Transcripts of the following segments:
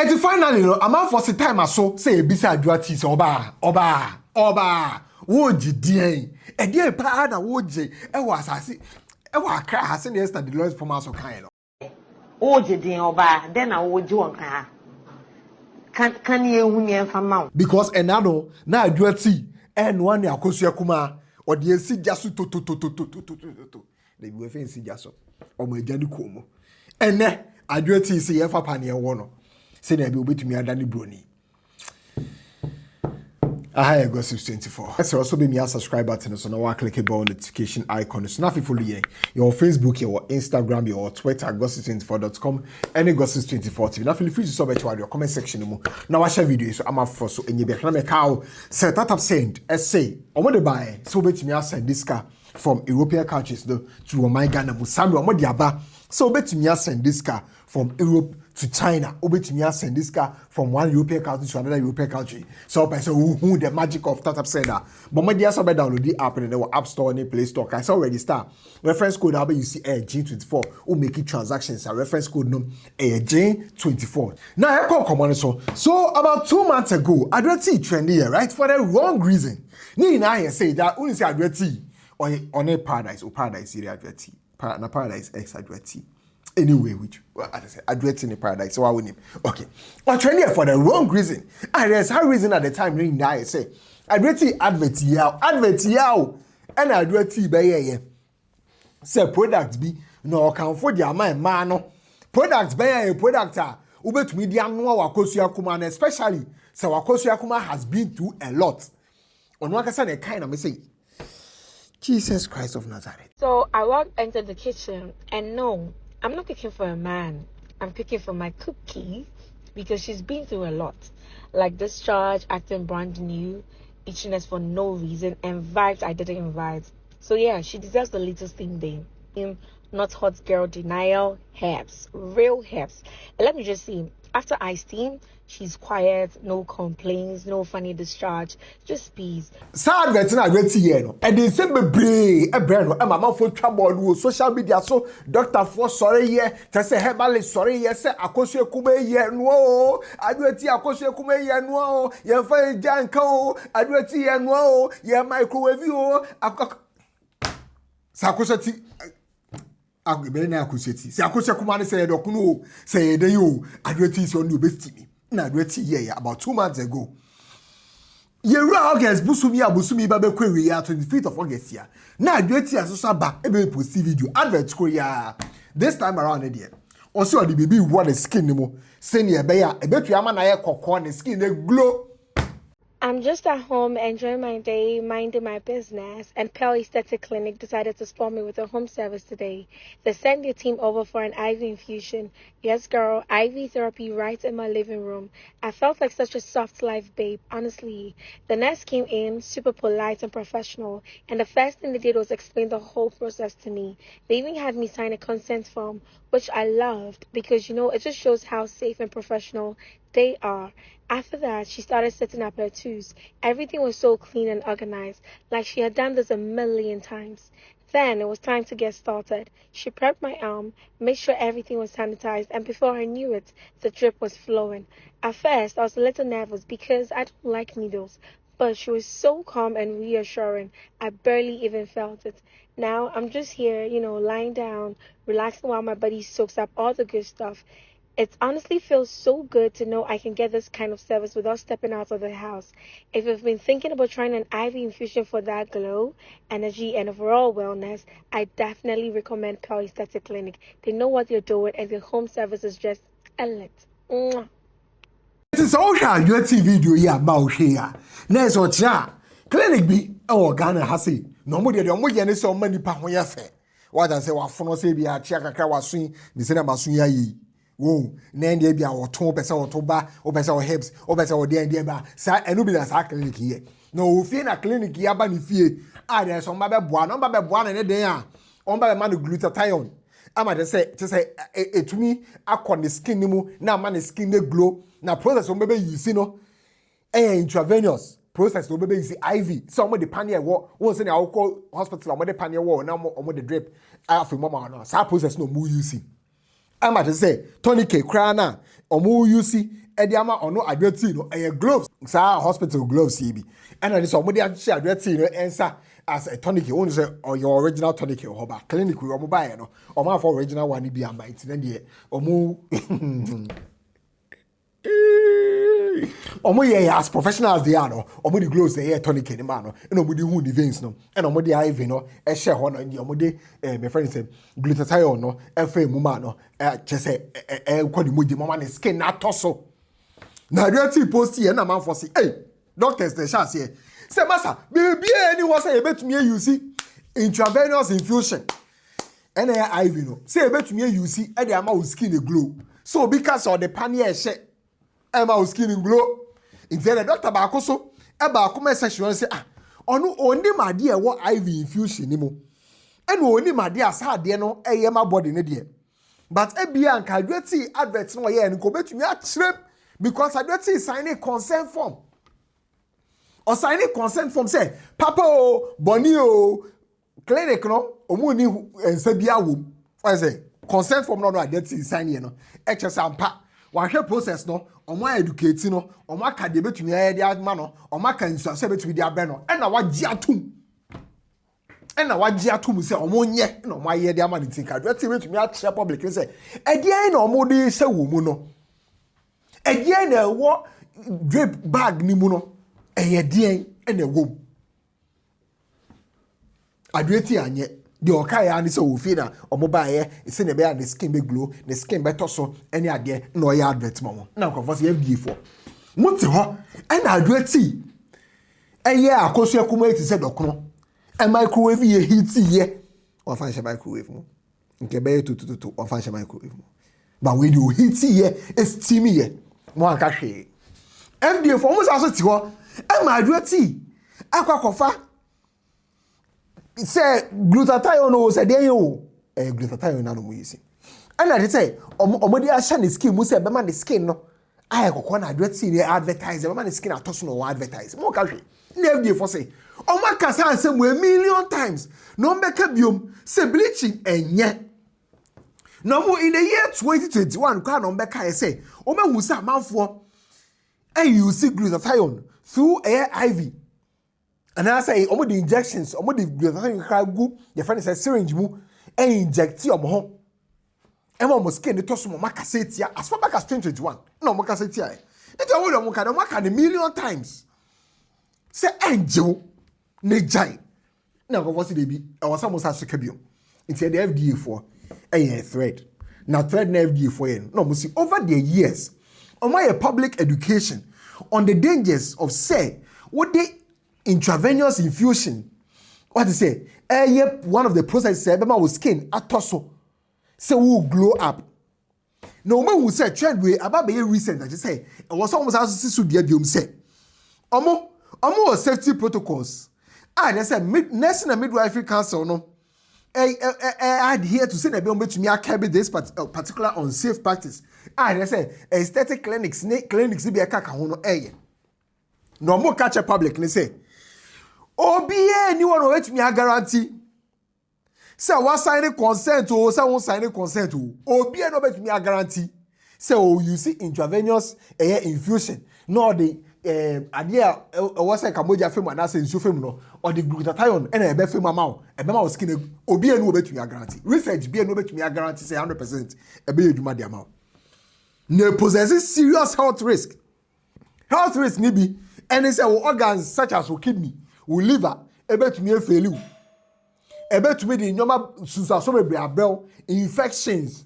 And finally, no, I'm out for the time I saw say beside Adjoa T oba. Woji dien. E die pa na woji. E was asase. E wa kra hase na yesterday Lord's promise o kan no. Woji dien oba. Then na woji won kan. Kan ye hu me mfa ma. Because enano na Adjoa T enwa ne akosua kuma o de esi jaso to. Na bi we fe esi jaso. O ma agani komo. Ene Adjoa T se ye fa pa ne ye wo no. Se na bi obetumi adani broni. Hi, Gossip 24. Let's also be me a subscribe button so now click the bell notification icon. So now follow you. Your Facebook, your Instagram, your Twitter, gossip24.com, any Gossip 24 TV. Now feel free to submit to your comment section. Now I share videos so I'm up for so any be na cow set that up send essay. On the buy so bet me send this car from European countries to my Ghana Musambi on the aba. So bet me send this car from Europe to China. Obetumi send this car from one European country to another European country. So I say who the magic of startup sender. But my dear, so I download the app in the App Store and Play Store. I saw register. Reference code I'll you see G24 who make it transactions. A reference code no J24. Now I come on so about 2 months ago, Advert trendy here, right? For the wrong reason. Ni na say that only say Advert on a paradise or paradise here Advert. Na paradise X Advert. Anyway, which I say Advert in the paradise, so I win him. Okay, but trendy for the wrong reason. And there's a reason at the time during that I say Advert yao, and Advert be say products be no can for the man no products be a product ubet media no wakosua kuma, and especially say wakosua kuma has been through a lot. On one person kind of say Jesus Christ of Nazareth. So I walked into the kitchen and no, I'm not cooking for a man. I'm cooking for my cookie because she's been through a lot. Like discharge, acting brand new, itchiness for no reason, and vibes I didn't invite. So yeah, she deserves the little thing there. Not hot girl denial, herbs, real herbs. And let me just see. After I steam, she's quiet, no complaints, no funny discharge, just peace. Sad Advert na Advert here no. And they say be brave, e brand no. E mama for trouble no social media so doctor for sorry here, te say herbalist sorry here say akosua kuma here no. Advert akosua kuma here no. Ye fa janka o, Advert here no. Ye microwave o. Sakosua ti agbere na akoseti se akosua kuma ne say dokuno say dey o Advert is on the best me na Advert here about 2 months ago yeru August busumi ba be kwewe ya 25th of August ya na Advert asoso ba e be post video Advert ko ya this time around there also the baby what the skin mo say ne be ya e betu ama na ye kokko ne skin dey glow. I'm just at home enjoying my day, minding my business, and Penalties Clinic decided to spot me with a home service today. They sent their team over for an IV infusion. Yes, girl, IV therapy right in my living room. I felt like such a soft life babe, honestly. The nurse came in, super polite and professional, and the first thing they did was explain the whole process to me. They even had me sign a consent form, which I loved because, it just shows how safe and professional they are. After that, she started setting up her twos. Everything was so clean and organized, like she had done this a million times. Then it was time to get started. She prepped my arm, made sure everything was sanitized, and before I knew it, the drip was flowing. At first, I was a little nervous because I don't like needles, but she was so calm and reassuring, I barely even felt it. Now, I'm just here, lying down, relaxing while my body soaks up all the good stuff. It honestly feels so good to know I can get this kind of service without stepping out of the house. If you've been thinking about trying an IV infusion for that glow, energy, and overall wellness, I definitely recommend Penalties Clinic. They know what they're doing, and their home service is just excellent. Mwah. It is all your TV video here about here. Next or cha clinic be Ghana has it. No more than so many pounds. What I say, what for no say be a check a car was swing, the cinema swing. Whoa, Nandy be our 2% or toba, or better or hips, or better or dear bar, sir, and be as a clinic here. No, fear a clinic here, but if you are there, some baby one, on baby one and a day, on by a man of glutathione. I'm at to say, to me, I con the skin now man is skin the glow. Now process on baby you see no, intravenous. Process no baby you see IV. Some of the panier war, once in our call hospital, or the panier war, now on the drip. I have a mama, no, so process no more you see. I'm at to say Tony K Krana omo UC Ediama or no Advert no gloves sa hospital gloves CB and I just somebody actually Advert no answer as a tonic you want to say or your original tonic or hoba clinic we mobile no or my for original one be am by then there omo omo ye as professionals they are no omo the gloves they tonic any man no and omo the who the veins no and omo the IV no e share ho no omo the my friend say glutathione no e fa mu ma no che say e kwa the moji mama ne skin na toso na reality post here na man for say hey doctors they shall say say massa baby anyone say betumi use intravenous infusion and IV no say betumi use e dey ama wo skin dey glow so because of the panier she Emma skin and glow. In fact, the doctor Bacoso, about come session say, ah, only my dear, what IV infusion anymore. And only my dear, sad, dear, no, my body, dear. But a bianca, I do see adverts no year and go back to me at shrimp because I don't see sign a consent form. Or sign a consent form, say, Papa, Bonio, clinic, no, Omuni, and Sabia womb. I say, consent form, no, I don't see sign, you know, exercise pa. Wahwe process no omo educate no omo akade betumi ayede adma no omo aka nsuase betumi de abe no na wagye atum se omo nye na omo ayede ama de tinka do te betumi a share public say edie na omo de se wo mu no edie na wo drip bag ni mu no eyedie na wo adueti anye the okaya ani so ofi na omobaye ise ne be ya the skin be glow the skin be toso any ade na o ya advert mo na nkofo se FD for muti ho e na adueti eye akoso akuma eti se dokono e microwave ye heat ye o fa nse microwave mo nke be to o fa nse microwave mo ba we do heat ye steam ye mo aka hwe FD for mo so ti ho e ma adueti akwakofa say glutathione no say dey o glutathione na no mo yisi and I say omodi a sha ne skin mu say be ma ne skin no aye kokko na advert ni advertise be ma ne skin atoso no advertise mo ka hwe na FD for say oma ka say ansem 1,000,000 times no mbeka biom say bleaching enye no mo in the year 2021 kwa no mbeka say o ma hu say amanfo use glutathione through IV. And I say, omo the injections, omo the glutathione your friend say syringe mu e inject omo ho. Ema omo skin the toso mo makasetia as far back as 2021. No mo kasetia. Ita wo do mo ka a million times. Say angel ne jai. Na go see dey bi. E was am so kabio. Into the FDA for a thread. Now thread na FDA for yen. No mo see over the years. Omo a public education on the dangers of say what they intravenous infusion. What to say? One of the processes say bema with skin atoso say will glow up. No man will say trend way about be recent. I just say it was almost as to the biom say. Omo safety protocols. They say nursing and midwifery council no. Adhere to say that be to me carry this particular unsafe practice. They say aesthetic clinics be a kaka ho no no more catch a public ne say obiye anyone wait me a guarantee say what sign consent or say won sign consent obiye no bet me a guarantee say you see intravenous infusion no the idea was say Cambodia film and say insu film no or the glutathione and e be film amount e be ma skin obiye no bet me a guarantee research be no bet me a guarantee say 100% e be eduma the amount ne possesses serious health risk ni bi and it's organs such as kidney liver ebe to me fail ebe to me the normal susa so be abel infections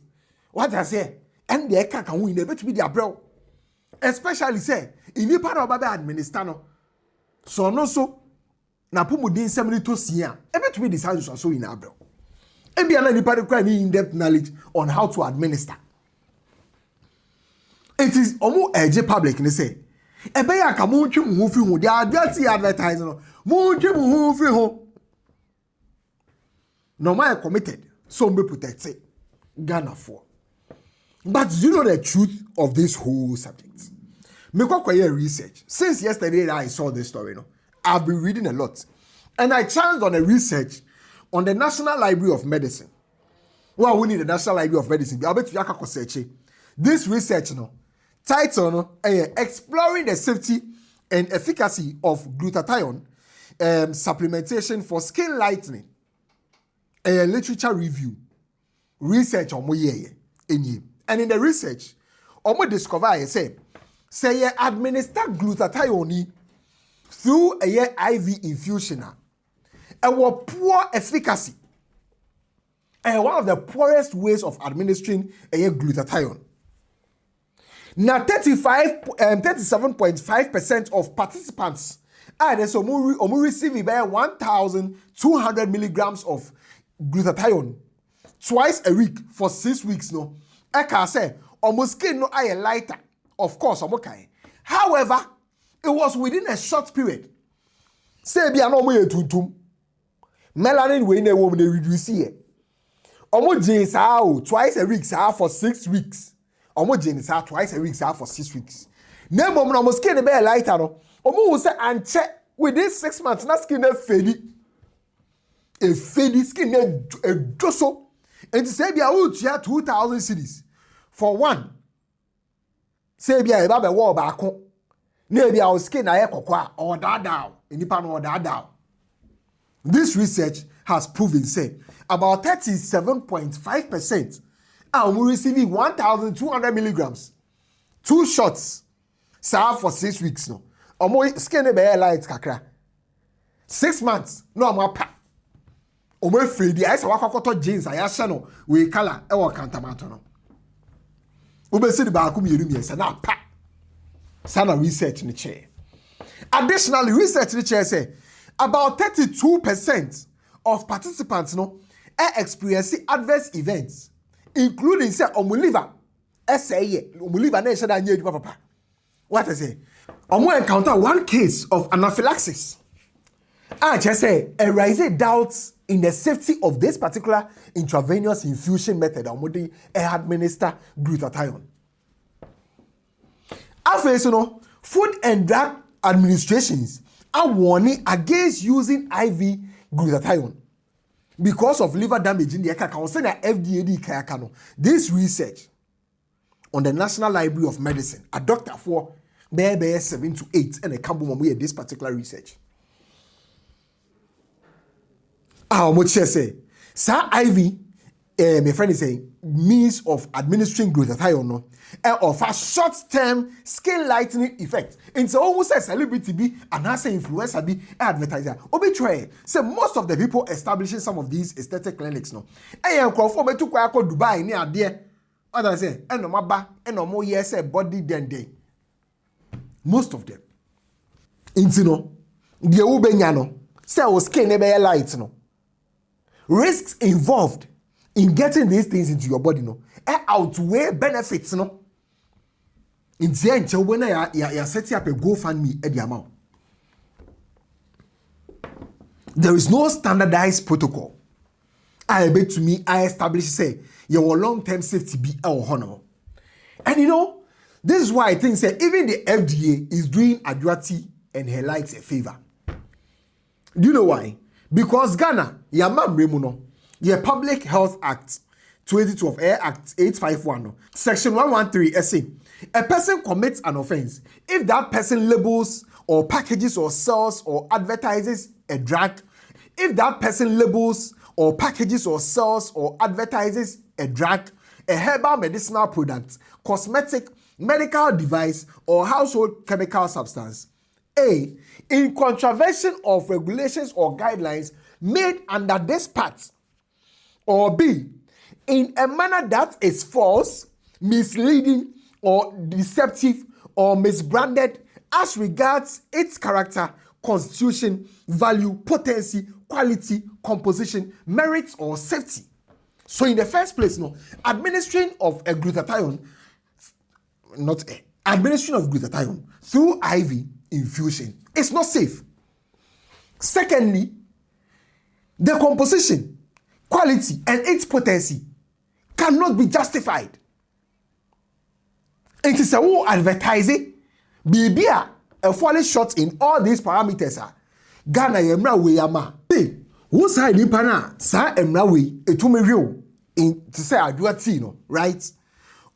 what I say and the eka kan win ebe to me the abel especially say in the part of baby administer no so no so na pomudin semni to sia ebe to me the sound so in abel e bia na ni part require in-depth knowledge on how to administer it is omo eje public ni say ebe ya ka mo ntwe mo fi hu dia advertise no mo ntwe mo fi hu no my committed so be protected Ghana for but you know the truth of this whole subject me kwa research since yesterday that I saw this story no I've been reading a lot and I chanced on a research on the National Library of Medicine Well, we need the National Library of Medicine. I'll bet you can search it. This research, no, title, no, exploring the safety and efficacy of glutathione supplementation for skin lightening. A literature review. Research on mo ye. And in the research, omo discover say administer glutathione through a IV infusion. And what poor efficacy. And one of the poorest ways of administering a glutathione. Now 37.5% of participants are so receive about 1,200 milligrams of glutathione twice a week for 6 weeks. No, I can say almost skin no eye lighter. Of course, okay. However, it was within a short period. Say be an omo tuntum. Melanin we na woman reduce here. Omo jeans twice a week for 6 weeks. Omo jeans twice a week for 6 weeks. Nemo no skin be lighter no. Omo will say and check within 6 months na skin fade. A fade skin a doso. And say be a 2,000 cedis for one. Say be a baby war back home. Maybe our skin na ekokwa or down. Inipa no down. This research has proven say about 37.5% are receiving 1,200 milligrams, 2 shots, serve for 6 weeks. No, omo skin be light kakra. 6 months no omo pa. Omo free I say wakokoto jeans ayasha no we color e wo kantamato no. Obesi di ba ku mienu miensa na pa. Sana research ni chair. Additionally, research ni chair say about 32% of participants experience adverse events, including say omuliver. Omuliver na shada nye papa. What I say? Omo encounter one case of anaphylaxis. I just say arise doubts in the safety of this particular intravenous infusion method. Omodi administer glutathione. After Food and Drug Administrations are warning against using IV glutathione because of liver damage in the FDA. This research on the National Library of Medicine, a doctor for 7 to 8, and a Cambo this particular research. How much say? Sir IV, my friend is saying, means of administering glutathione of a short-term skin lightening effect. It's almost a celebrity be and as an influencer be advertiser. Obituary say most of the people establishing some of these aesthetic clinics no. And conform to Dubai near there. Others say, and no maba, and no more yes body than day. Most of them. Intino, the ubenyano, say skin be light no. Risks involved in getting these things into your body no outweigh benefits no. In the end, when you set up a GoFundMe at the amount, there is no standardized protocol. I bet to me I establish say your long-term safety be our honor. And this is why I think say even the FDA is doing Adjoa and her likes a favor. Do you know why? Because Ghana, Yamam Remuno, your Public Health Act 2012 Air Act 851, Section 113 essay. A person commits an offense if that person labels or packages or sells or advertises a drug, if that person labels or packages or sells or advertises a drug, a herbal medicinal product, cosmetic, medical device, or household chemical substance. A. In contravention of regulations or guidelines made under this part. Or B. In a manner that is false, misleading, or deceptive, or misbranded as regards its character, constitution, value, potency, quality, composition, merits, or safety. So in the first place, administering of a glutathione, administration of glutathione through IV infusion is not safe. Secondly, the composition, quality, and its potency cannot be justified. It is a whole advertising. Baby, a falling short in all these parameters. Ghana yemra we yama. Hey, who say ni pana? Sa emra we etumi real. in to say Adjoa T no, right?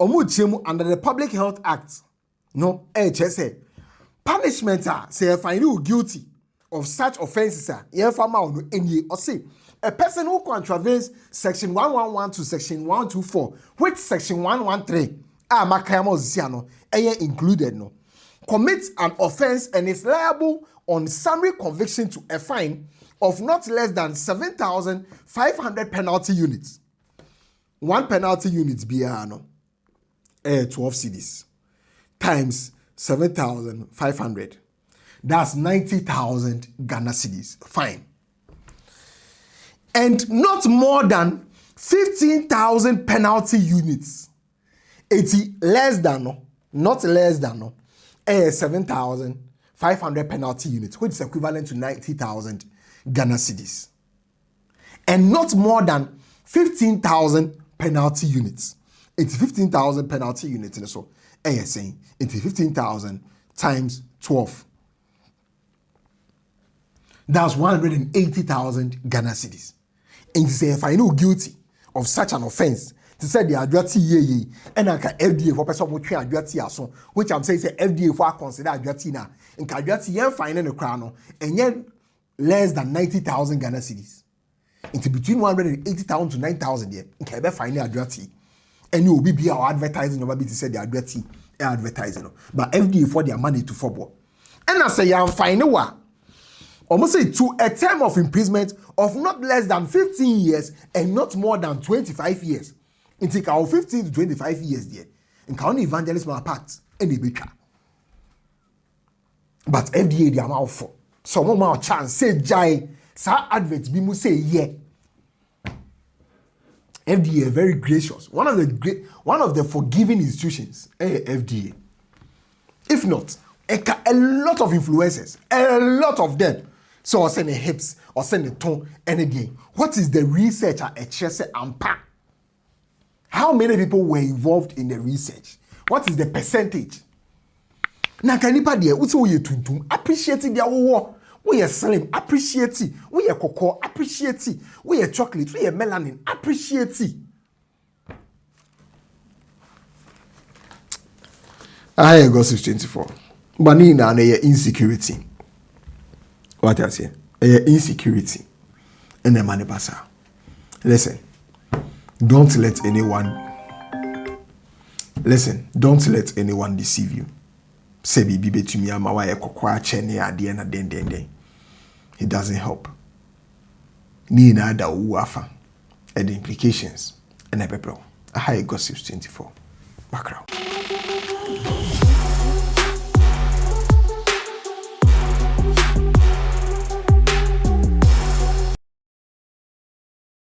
Omu chemu under the Public Health Act, no, HSA. Punishment say find you guilty of such offenses or say a person who contravenes section 111 to section 124, which section 113 Magraheb included no, commits an offense and is liable on summary conviction to a fine of not less than 7,500 penalty units. One penalty unit be 12 cedis times 7,500. That's 90,000 Ghana cedis. Fine. And not more than 15,000 penalty units. 80 less than, not less than, 7,500 penalty units, which is equivalent to 90,000 Ghana cedis. And not more than 15,000 penalty units. It's 15,000 penalty units. And so, saying, it's 15,000 times 12. That's 180,000 Ghana cedis. And say, if I know guilty of such an offense, to say the Adjoa T and I can FDA for person who train Adjoa T so, which I'm saying say FDA for consider Adjoa T now, and Adjoa T fine in the crown, and yet less than 90,000 Ghana cedis. Into between 180,000 to 9,000 here, and can be fine Adjoa T. And you will be our advertising over to say the Adjoa T advertising, but FDA for their money to football. And I say, I'm fine one. Almost say to a term of imprisonment of not less than 15 years and not more than 25 years. In take our 15 to 25 years there. In count evangelist my part and the better. But FDA they are mouth for. Some more chance say jai. Sa Advert be mu say yeah. FDA very gracious. One of the forgiving institutions. FDA. If not, a lot of influencers, a lot of them. So I send the hips or send the tongue and again. What is the research at HSA Ampa? How many people were involved in the research? What is the percentage? Na kanipa de uti we tuntum appreciate their war. We are slim appreciate it. We are cocoa appreciate it. We are chocolate. We are melanin appreciate it. I gossip 24. Banina and insecurity. What I say? Insecurity and the money passer. Listen, don't let anyone deceive you. Say bibi to me ama wa ekokwa chene ade na den. It doesn't help. Ni na da uafa. And the implications and a pepper. I gossip 24. Background.